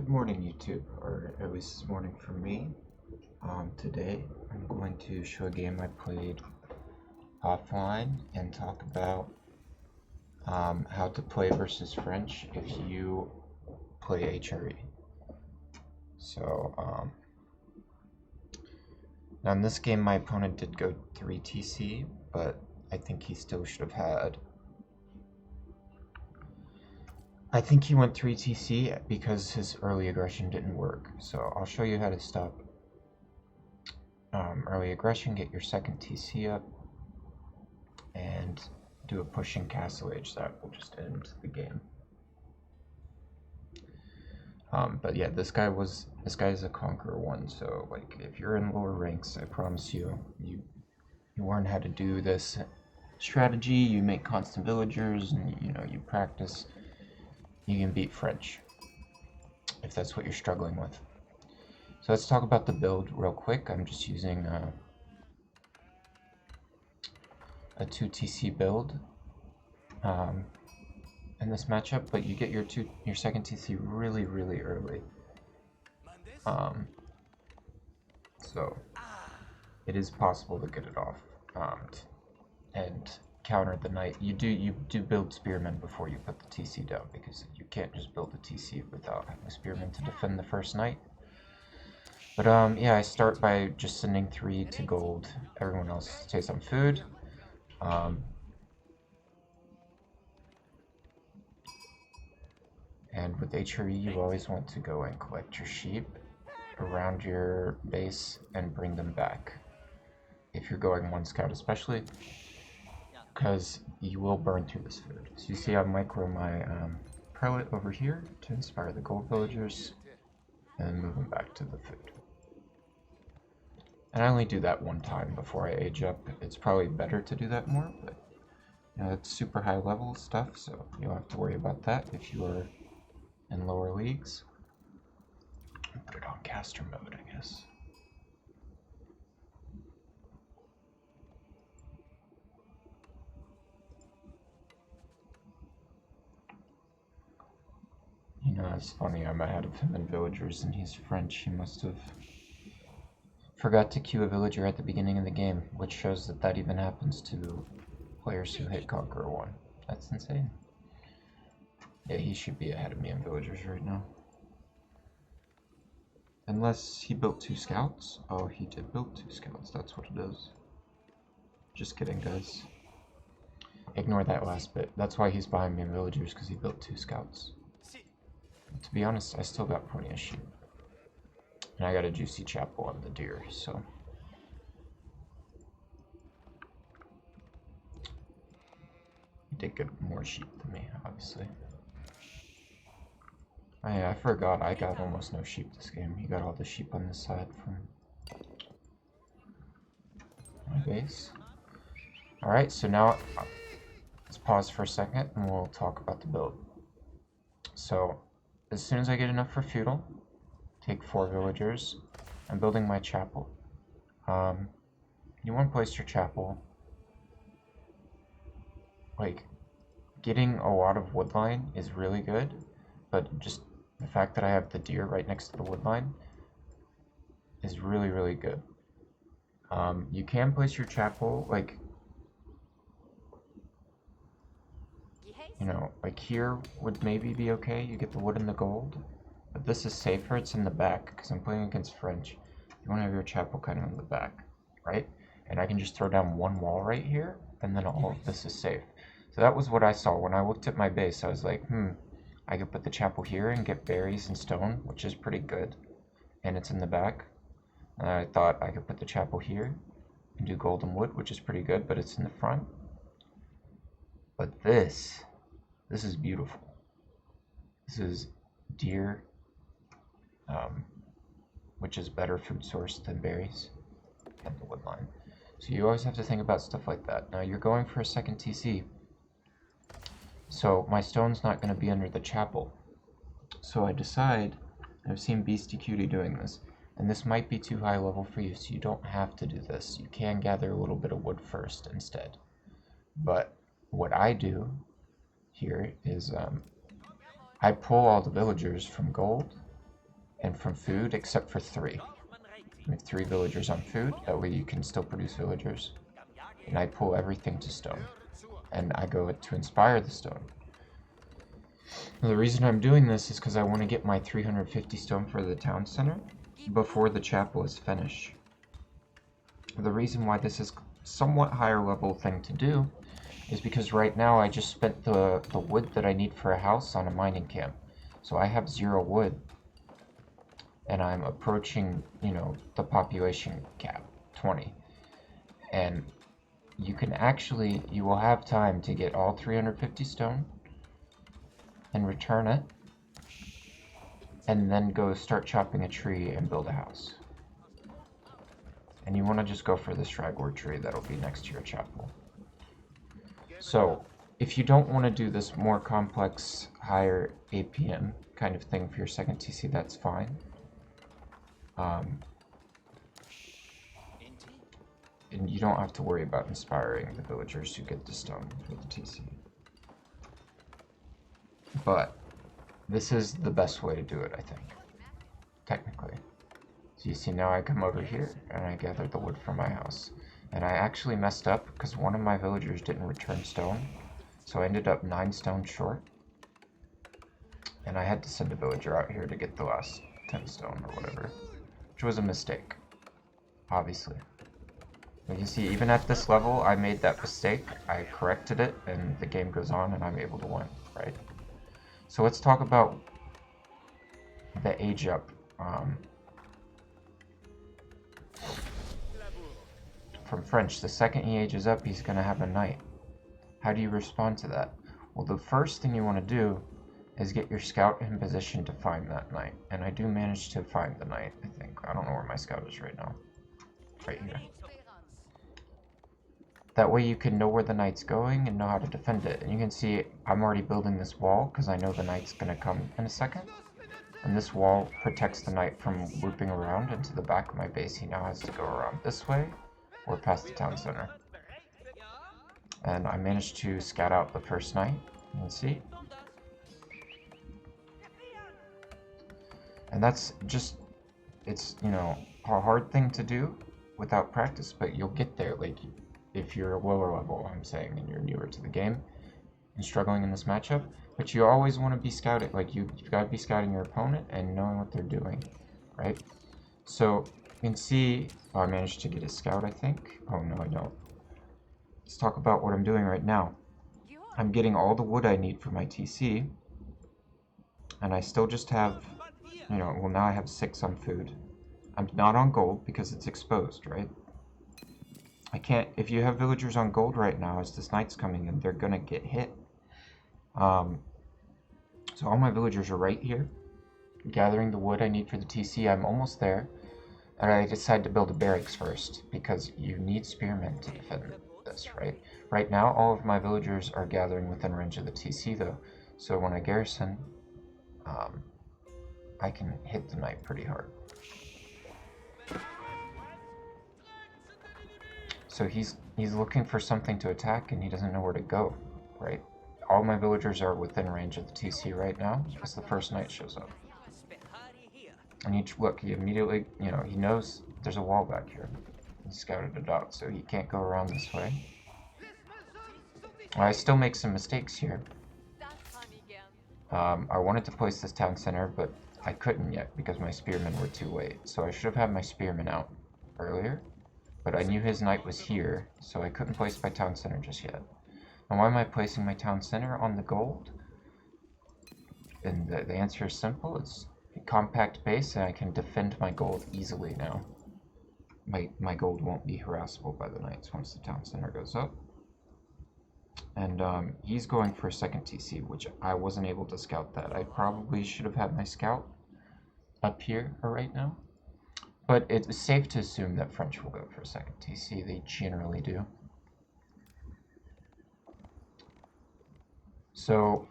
Good morning, YouTube, or at least this morning for me. Today I'm going to show a game I played offline and talk about how to play versus French if you play HRE. So, now in this game my opponent did go 3 TC, but I think he still should have had... I think he went 3 TC because his early aggression didn't work. So I'll show you how to stop early aggression, get your second TC up, and do a pushing castle age that will just end the game. But yeah, this guy is a Conqueror 1, so like if you're in lower ranks, I promise you learn how to do this strategy, you make constant villagers, and you practice, you can beat French if that's what you're struggling with. So let's talk about the build real quick. I'm just using a 2 TC build in this matchup, but you get your second TC really early. So it is possible to get it off and counter the knight. You do build spearmen before you put the TC down, because you can't just build the TC without having a spearman to defend the first knight. But yeah, I start by just sending 3 to gold. Everyone else stays on food. And with HRE, you always want to go and collect your sheep around your base and bring them back. If you're going 1 scout especially, because you will burn through this food. So you see I micro my prelate over here to inspire the gold villagers and move them back to the food. And I only do that 1 time before I age up. It's probably better to do that more, but it's super high level stuff, so you don't have to worry about that if you are in lower leagues. Put it on caster mode, I guess. It's funny, I'm ahead of him in villagers and he's French. He must have forgot to queue a villager at the beginning of the game, which shows that even happens to players who hit Conqueror 1. That's insane. Yeah, he should be ahead of me in villagers right now. Unless he built 2 scouts. Oh, he did build 2 scouts, that's what it is. Just kidding, guys. Ignore that last bit. That's why he's behind me in villagers, because he built 2 scouts. To be honest, I still got plenty of sheep. And I got a juicy chapel on the deer, so... He did get more sheep than me, obviously. Oh yeah, I forgot, I got almost no sheep this game. He got all the sheep on this side from my base. Alright, so now let's pause for a second and we'll talk about the build. So, as soon as I get enough for feudal, take 4 villagers. I'm building my chapel. You want to place your chapel. Like, getting a lot of woodline is really good, but just the fact that I have the deer right next to the woodline is really good. You can place your chapel, like, like here would maybe be okay. You get the wood and the gold. But this is safer. It's in the back because I'm playing against French. You want to have your chapel kind of in the back, right? And I can just throw down 1 wall right here, and then all of this is safe. So that was what I saw. When I looked at my base, I was like, I could put the chapel here and get berries and stone, which is pretty good. And it's in the back. And I thought I could put the chapel here and do gold and wood, which is pretty good, but it's in the front. But this is beautiful. This is deer, which is better food source than berries and the woodline. So you always have to think about stuff like that. Now you're going for a second TC. So my stone's not going to be under the chapel. So I decide, I've seen Beastie Cutie doing this, and this might be too high level for you, so you don't have to do this. You can gather a little bit of wood first instead. But what I do here is I pull all the villagers from gold and from food, except for 3. We have 3 villagers on food, that way you can still produce villagers. And I pull everything to stone, and I go to inspire the stone. Now, the reason I'm doing this is because I want to get my 350 stone for the town center before the chapel is finished. The reason why this is somewhat higher level thing to do is because right now I just spent the wood that I need for a house on a mining camp. So I have 0 wood, and I'm approaching, you know, the population cap, 20. And you can actually, you will have time to get all 350 stone and return it, and then go start chopping a tree and build a house. And you want to just go for this ragwort tree that'll be next to your chapel. So, if you don't want to do this more complex, higher APM kind of thing for your second TC, that's fine. And you don't have to worry about inspiring the villagers who get the stone for the TC. But this is the best way to do it, I think, technically. So you see, now I come over here and I gather the wood from my house. And I actually messed up because one of my villagers didn't return stone. So I ended up 9 stone short. And I had to send a villager out here to get the last 10 stone or whatever. Which was a mistake, obviously. But you see, even at this level, I made that mistake. I corrected it, and the game goes on, and I'm able to win, right? So let's talk about the age up. From French, the second he ages up, he's going to have a knight. How do you respond to that? Well, the first thing you want to do is get your scout in position to find that knight. And I do manage to find the knight, I think. I don't know where my scout is right now. Right here. That way you can know where the knight's going and know how to defend it. And you can see I'm already building this wall because I know the knight's going to come in a second. And this wall protects the knight from looping around into the back of my base. He now has to go around this way or past the town center. And I managed to scout out the first knight. You can see. And that's just, it's, you know, a hard thing to do without practice, but you'll get there. Like, if you're a lower level, I'm saying, and you're newer to the game and struggling in this matchup, but you always want to be scouting. Like, you've got to be scouting your opponent and knowing what they're doing, right? So you can see, oh, I managed to get a scout, I think. Oh no, I don't. Let's talk about what I'm doing right now. I'm getting all the wood I need for my TC, and I still just have, you know, well, now I have 6 on food. I'm not on gold because it's exposed, right? I can't, if you have villagers on gold right now, as this knight's coming in, they're gonna get hit. So all my villagers are right here, gathering the wood I need for the TC. I'm almost there, and I decide to build a barracks first, because you need spearmen to defend this, right? Right now, all of my villagers are gathering within range of the TC, though, so when I garrison, I can hit the knight pretty hard. So he's looking for something to attack, and he doesn't know where to go, right? All my villagers are within range of the TC right now, as the first knight shows up. And he immediately, you know, he knows there's a wall back here. He scouted it out, so he can't go around this way. I still make some mistakes here. I wanted to place this town center, but I couldn't yet because my spearmen were too late. So I should have had my spearmen out earlier, but I knew his knight was here, so I couldn't place my town center just yet. And why am I placing my town center on the gold? And the answer is simple. It's a compact base, and I can defend my gold easily now. My gold won't be harassable by the knights once the town center goes up. And he's going for a second TC, which I wasn't able to scout that. I probably should have had my scout up here right now. But it's safe to assume that French will go for a second TC. They generally do. So,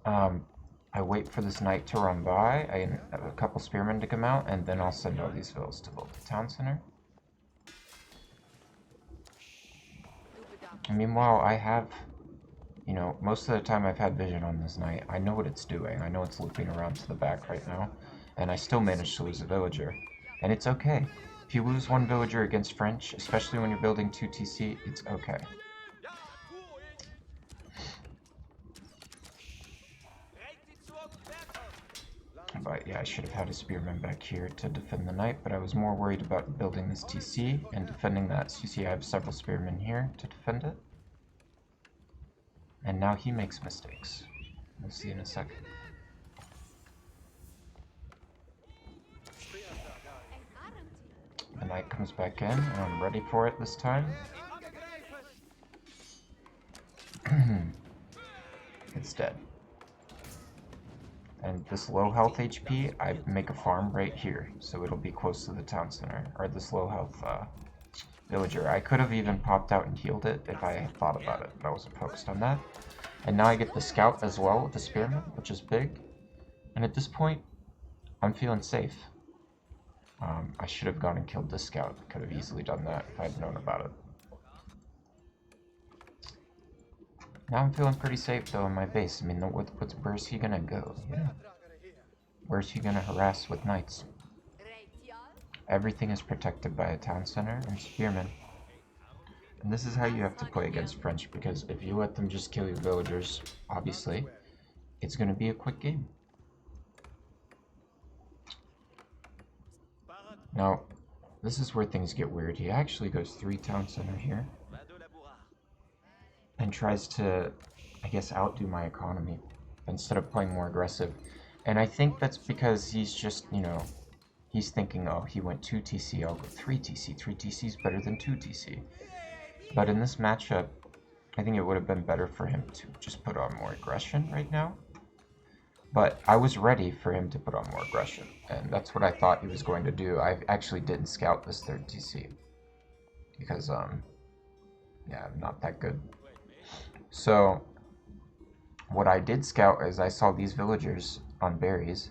I wait for this knight to run by, I have a couple spearmen to come out, and then I'll send all these villas to build the town center. And meanwhile, I have, you know, most of the time I've had vision on this knight. I know what it's doing. I know it's looping around to the back right now. And I still managed to lose a villager. And it's okay. If you lose one villager against French, especially when you're building 2 TC, it's okay. But yeah, I should have had a spearman back here to defend the knight, but I was more worried about building this TC and defending that. So you see I have several spearmen here to defend it. And now he makes mistakes. We'll see in a second. The knight comes back in, and I'm ready for it this time. It's dead. And this low health HP, I make a farm right here, so it'll be close to the town center, or this low health villager. I could have even popped out and healed it if I had thought about it, but I wasn't focused on that. And now I get the scout as well with the spearman, which is big. And at this point, I'm feeling safe. I should have gone and killed this scout. Could have easily done that if I'd known about it. Now I'm feeling pretty safe though in my base. I mean, where's he gonna go? Yeah. Where's he gonna harass with knights? Everything is protected by a town center and spearmen. And this is how you have to play against French, because if you let them just kill your villagers, obviously, it's gonna be a quick game. Now, this is where things get weird. He actually goes 3 town center here. And tries to, I guess, outdo my economy instead of playing more aggressive. And I think that's because he's just, you know, he's thinking, oh, he went 2 TC, I'll go 3 TC. 3 TC is better than 2 TC. But in this matchup, I think it would have been better for him to just put on more aggression right now. But I was ready for him to put on more aggression, and that's what I thought he was going to do. I actually didn't scout this 3rd TC. Because, yeah, I'm not that good. So, what I did scout is I saw these villagers on berries,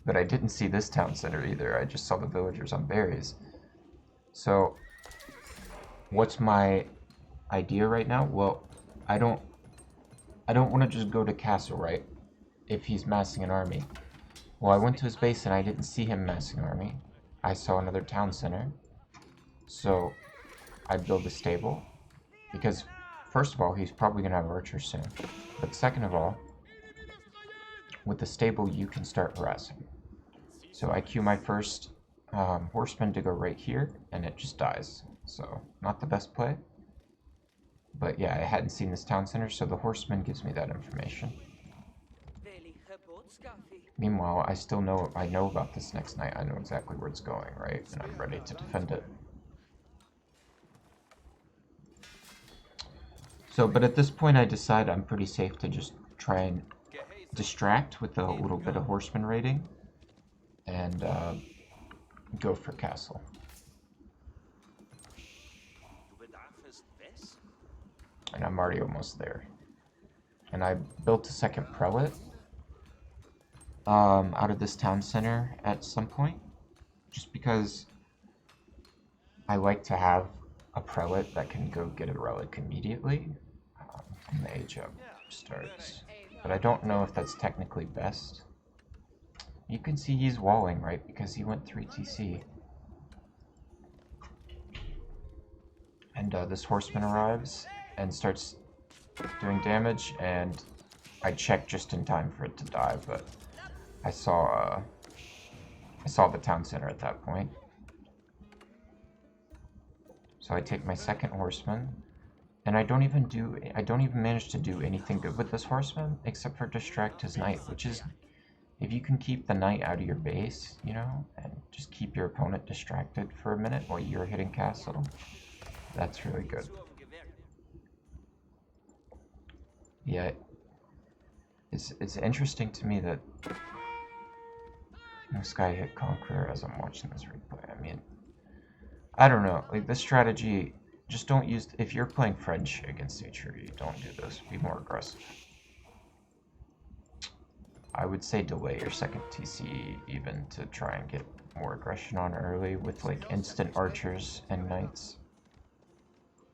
but I didn't see this town center either. I just saw the villagers on berries. So, what's my idea right now? Well, I don't want to just go to castle, right? If he's massing an army. Well, I went to his base and I didn't see him massing an army. I saw another town center. So, I build a stable, because first of all, he's probably going to have archers soon. But second of all, with the stable, you can start harassing. So I queue my first horseman to go right here, and it just dies. So, not the best play. But yeah, I hadn't seen this town center, so the horseman gives me that information. Meanwhile, I know about this next knight. I know exactly where it's going, right? And I'm ready to defend it. So, but at this point I decide I'm pretty safe to just try and distract with a little bit of horseman raiding and go for castle. And I'm already almost there. And I built a second prelate out of this town center at some point, just because I like to have a prelate that can go get a relic immediately when the age up starts. But I don't know if that's technically best. You can see he's walling, right? Because he went 3 TC. And this horseman arrives and starts doing damage, and I checked just in time for it to die, but I saw the town center at that point. So I take my second horseman, and I don't even manage to do anything good with this horseman except for distract his knight, which is, if you can keep the knight out of your base, you know, and just keep your opponent distracted for a minute while you're hitting castle, that's really good. Yeah, it's interesting to me that this guy hit Conqueror as I'm watching this replay. I mean, I don't know, like this strategy, just don't use, if you're playing French against HRE, don't do this, be more aggressive. I would say delay your second TC even to try and get more aggression on early with like instant archers and knights.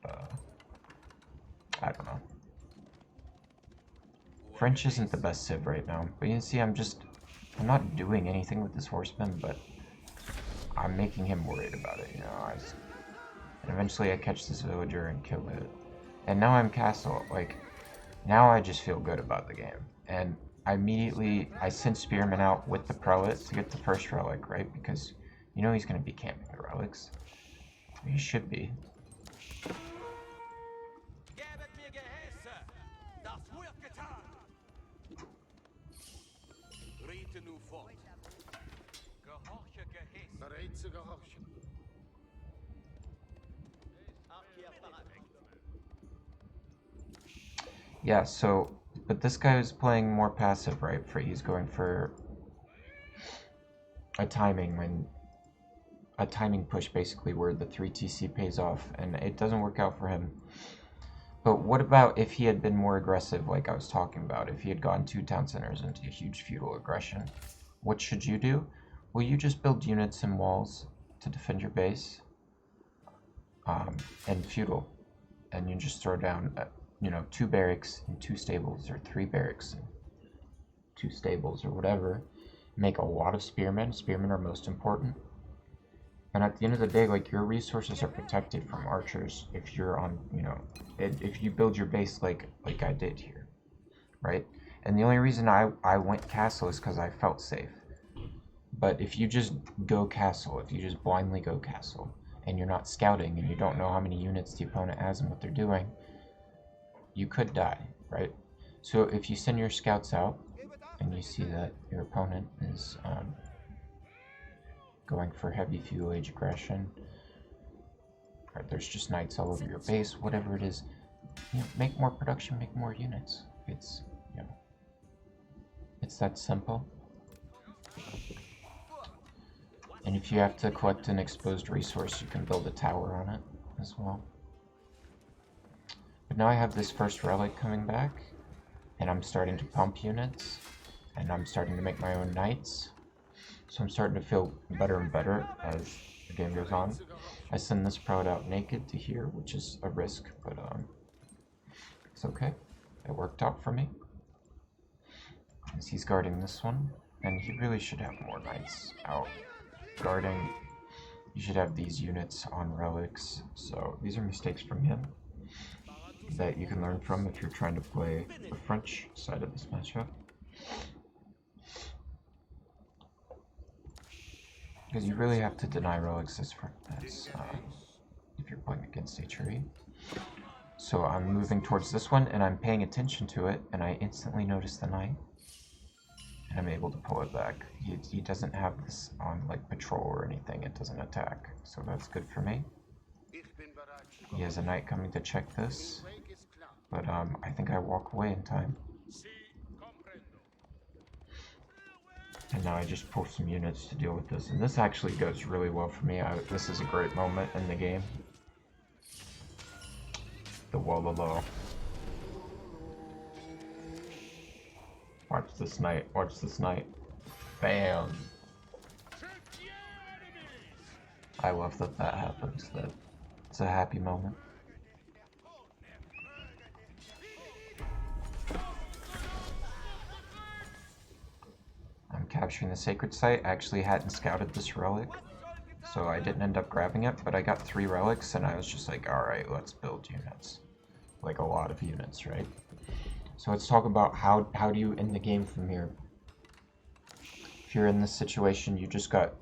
I don't know. French isn't the best civ right now, but you can see I'm not doing anything with this horseman, but I'm making him worried about it, you know. And eventually I catch this villager and kill it. And now I'm castle, like, now I just feel good about the game. And I sent Spearman out with the prelate to get the first relic, right? Because you know he's going to be camping the relics. He should be. Yeah, so, but this guy is playing more passive, right? He's going for a timing push, basically, where the 3 TC pays off, and it doesn't work out for him. But what about if he had been more aggressive, like I was talking about? If he had gone 2 town centers into a huge feudal aggression, what should you do? Well, you just build units and walls to defend your base, and feudal, and you just throw down, you know, 2 barracks and 2 stables, or 3 barracks and 2 stables, or whatever. Make a lot of spearmen. Spearmen are most important. And at the end of the day, like, your resources are protected from archers if you're on, you know, if you build your base like I did here, right? And the only reason I went castle is because I felt safe. But if you just go castle, if you just blindly go castle, and you're not scouting, and you don't know how many units the opponent has and what they're doing, you could die, right? So if you send your scouts out, and you see that your opponent is going for heavy feudal age aggression, or there's just knights all over your base, whatever it is, you know, make more production, make more units. It's, you know, it's that simple. And if you have to collect an exposed resource, you can build a tower on it as well. But now I have this first relic coming back, and I'm starting to pump units, and I'm starting to make my own knights. So I'm starting to feel better and better as the game goes on. I send this prelate out naked to here, which is a risk, but it's okay. It worked out for me. As he's guarding this one, and he really should have more knights out guarding. You should have these units on relics. So these are mistakes from him that you can learn from if you're trying to play the French side of this matchup. Because you really have to deny relics as if you're playing against HRE. So I'm moving towards this one, and I'm paying attention to it, and I instantly notice the knight, and I'm able to pull it back. He doesn't have this on like patrol or anything, it doesn't attack, so that's good for me. He has a knight coming to check this, but I think I walk away in time. And now I just pull some units to deal with this, and this actually goes really well for me. This is a great moment in the game. The Wololo. Watch this knight, watch this knight. Bam! I love that that happens, that it's a happy moment. I'm capturing the sacred site. I actually hadn't scouted this relic, so I didn't end up grabbing it, but I got 3 relics, and I was just like, alright, let's build units. Like a lot of units, right? So let's talk about how do you end the game from here. If you're in this situation, you just got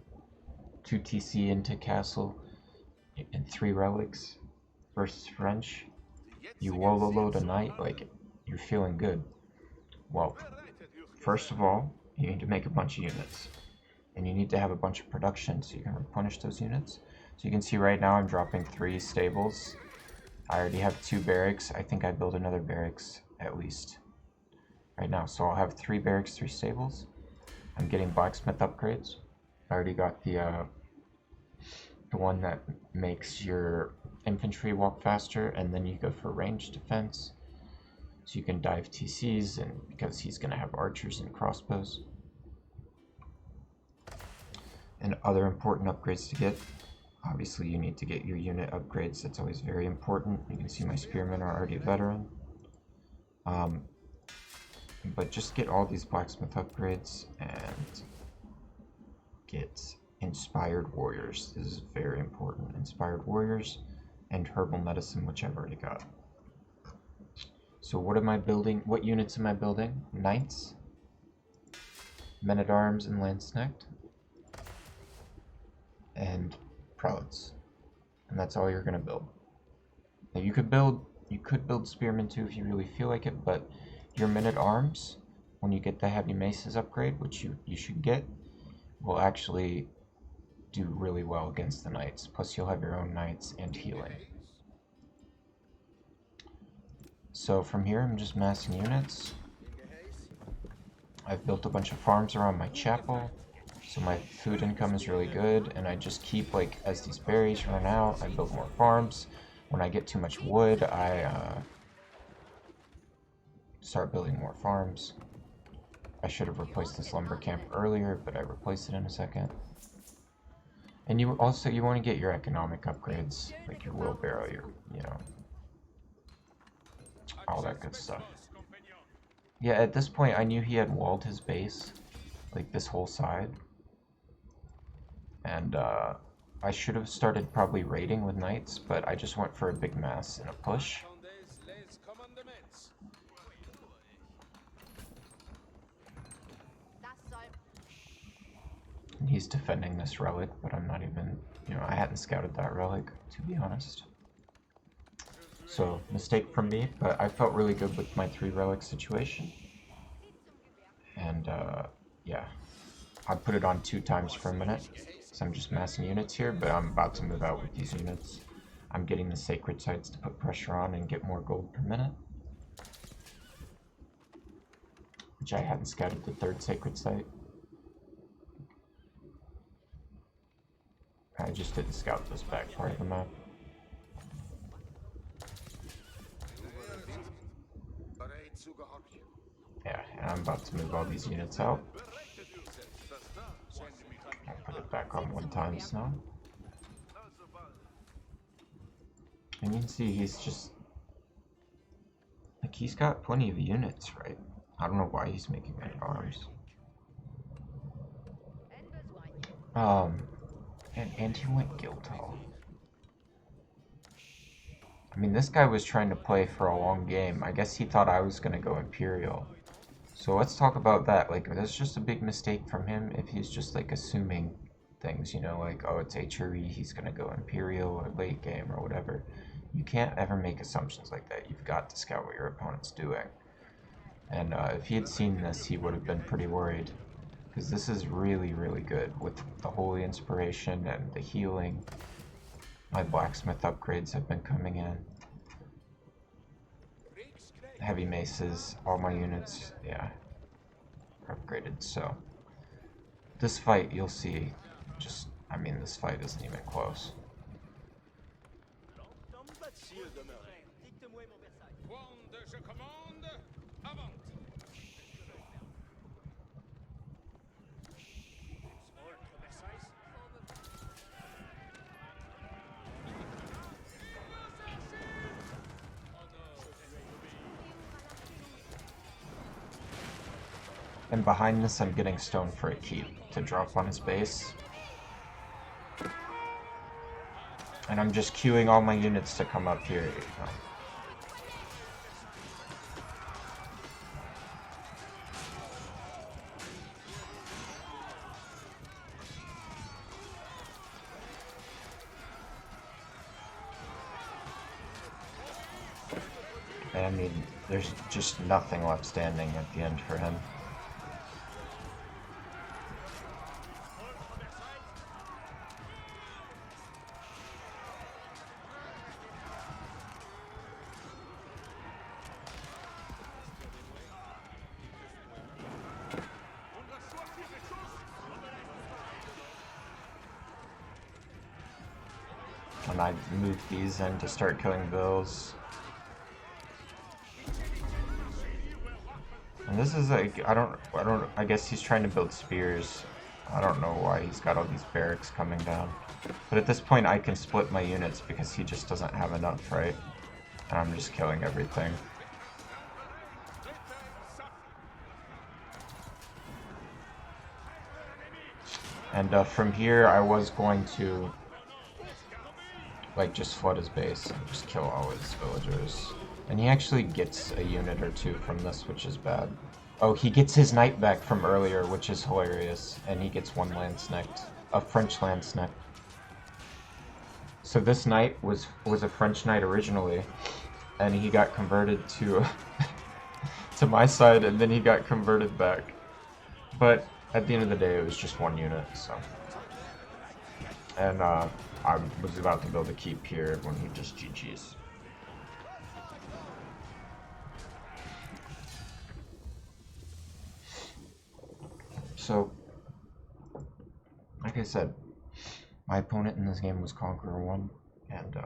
2 TC into castle and 3 relics versus French. You Wololo a knight, like, you're feeling good. Well, first of all, you need to make a bunch of units, and you need to have a bunch of production so you can replenish those units. So you can see right now I'm dropping 3 stables. I already have 2 barracks. I think I build another barracks at least right now. So I'll have 3 barracks, 3 stables. I'm getting blacksmith upgrades. I already got the one that makes your infantry walk faster, and then you go for ranged defense. So you can dive TCs, and because he's going to have archers and crossbows. And other important upgrades to get. Obviously, you need to get your unit upgrades. That's always very important. You can see my spearmen are already veteran. But just get all these blacksmith upgrades and get inspired warriors. This is very important. Inspired warriors and herbal medicine, which I've already got. So what am I building? What units am I building? Knights, men-at-arms, and lance-knight, and prelates. And that's all you're gonna build. Now you could build spearmen too if you really feel like it, but your men-at-arms, when you get the heavy maces upgrade, which you should get, will actually do really well against the knights. Plus you'll have your own knights and healing. So from here I'm just massing units. I've built a bunch of farms around my chapel, so my food income is really good, and I just keep, like, as these berries run out, I build more farms. When I get too much wood, I start building more farms. I should have replaced this lumber camp earlier, but I replaced it in a second. And you want to get your economic upgrades, like your wheelbarrow, all that good stuff. Yeah, at this point I knew he had walled his base, like this whole side. And I should have started probably raiding with knights, but I just went for a big mass and a push. And he's defending this relic, but I'm not even, I hadn't scouted that relic, to be honest. So, mistake from me, but I felt really good with my 3 relic situation. And, yeah. I put it on 2 times for a minute, so I'm just massing units here, but I'm about to move out with these units. I'm getting the sacred sites to put pressure on and get more gold per minute. Which I hadn't scouted the 3rd sacred site. I just didn't scout this back part of the map. Yeah, and I'm about to move all these units out. I'll put it back on 1 time now. And you can see he's just, like, he's got plenty of units, right? I don't know why he's making men-at-arms. And he went Guildhall. I mean, this guy was trying to play for a long game. I guess he thought I was gonna go Imperial. So let's talk about that. Like, that's just a big mistake from him if he's just, like, assuming things, like, oh, it's HRE, he's gonna go Imperial or late game or whatever. You can't ever make assumptions like that. You've got to scout what your opponent's doing. And if he had seen this, he would have been pretty worried. Because this is really, really good with the Holy Inspiration and the healing. My blacksmith upgrades have been coming in. Heavy maces, all my units, yeah, are upgraded. So this fight, you'll see, this fight isn't even close. And behind this, I'm getting stone for a keep to drop on his base. And I'm just queuing all my units to come up here. And I mean, there's just nothing left standing at the end for him. And I moved these in to start killing bills. And this is like, I guess he's trying to build spears. I don't know why he's got all these barracks coming down. But at this point I can split my units because he just doesn't have enough, right? And I'm just killing everything. And from here, I was going to like just flood his base and just kill all his villagers. And he actually gets a unit or two from this, which is bad. Oh, he gets his knight back from earlier, which is hilarious. And he gets one landsnecked. A French landsneck. So this knight was a French knight originally. And he got converted to to my side, and then he got converted back. But at the end of the day, it was just one unit, so. And I was about to build a keep here when he just GG's. So, like I said, my opponent in this game was Conqueror 1, and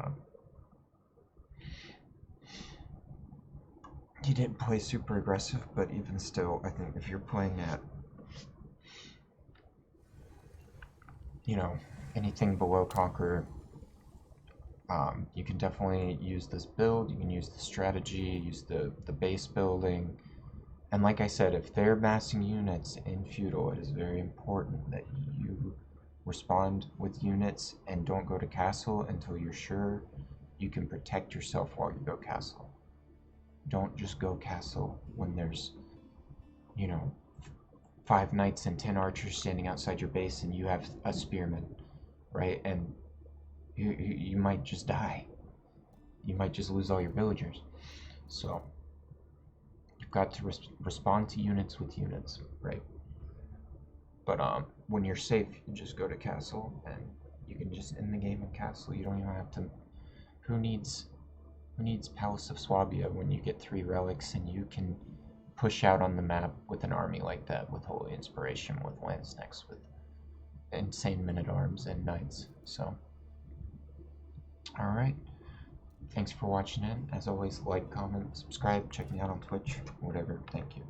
he didn't play super aggressive, but even still, I think if you're playing at, you know, anything below Conqueror, you can definitely use this build, you can use the strategy, use the base building. And like I said, if they're massing units in feudal, it is very important that you respond with units and don't go to castle until you're sure you can protect yourself while you go castle. Don't just go castle when there's, you know, 5 knights and 10 archers standing outside your base and you have a spearman, right? And you might just die. You might just lose all your villagers. So you've got to respond to units with units, right? But when you're safe, you just go to castle and you can just end the game in castle. You don't even have to. Who needs Palace of Swabia when you get 3 relics and you can push out on the map with an army like that, with Holy Inspiration, with landsnecks, with insane men-at-arms and knights. So, all right. Thanks for watching in. As always, like, comment, subscribe, check me out on Twitch, whatever. Thank you.